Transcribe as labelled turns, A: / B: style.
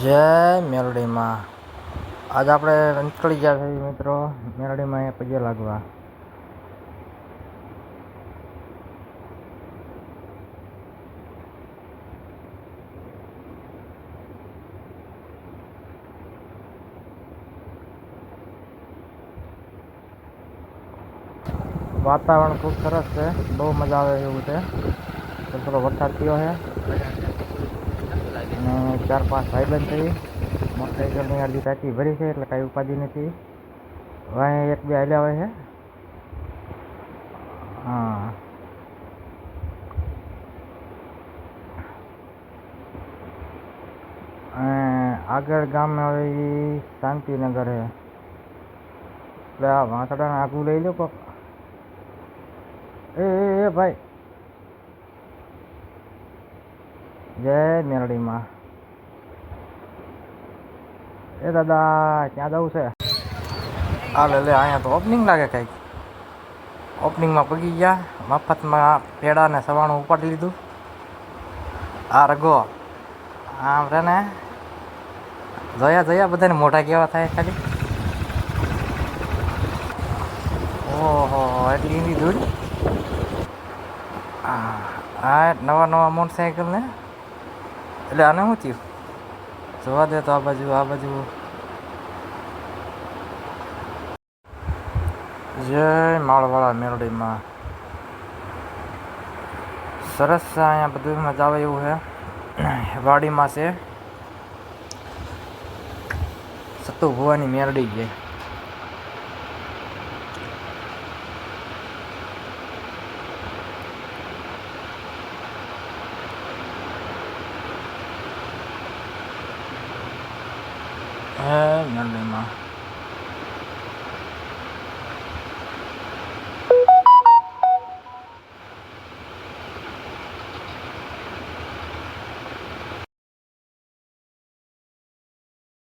A: જય મેલડીમાં. આજ આપણે નીકળી ગયા છીએ મિત્રો મેલડીમાં અહીંયા પગે લાગવા. વાતાવરણ ખૂબ સરસ છે, બહુ મજા આવે એવું છે. થોડો વરસાદ થયો છે અને 4-5 ભાઈબંધ થઈ મોટરસાઇકલની અડધી ટાંકી ભરી છે એટલે કાંઈ ઉપાધિ નથી. વાંહે 1-2 હાલ્યા હોય છે. હા, આગળ ગામ આવે એ શાંતિનગર છે એટલે આ વાંસડાને આગું લઈ લો કોક. એ ભાઈ, જય મેલડીમાં. એ દાદા ક્યાં જવું છે? હાલ લે, અહીંયા તો ઓપનિંગ લાગે કંઈક. ઓપનિંગમાં પગી ગયા, મફતમાં પેડા ને સવાણું ઉપાડી લીધું. આ રગો આમ રે ને જોયા બધાને મોઢા કેવા થાય ખાલી. ઓહો, એટલી ઈંડી દૂર. હા, નવા મોટરસાઇકલ ને એટલે આને શું થયું જોવા દે તો. આ બાજુ જય માળવાળા મેલડીમાં. સરસ છે અહીંયા, બધું મજા આવે એવું છે. વાડીમાં છે સતુ ભુવાની મેલડી છે. મેલડીમાં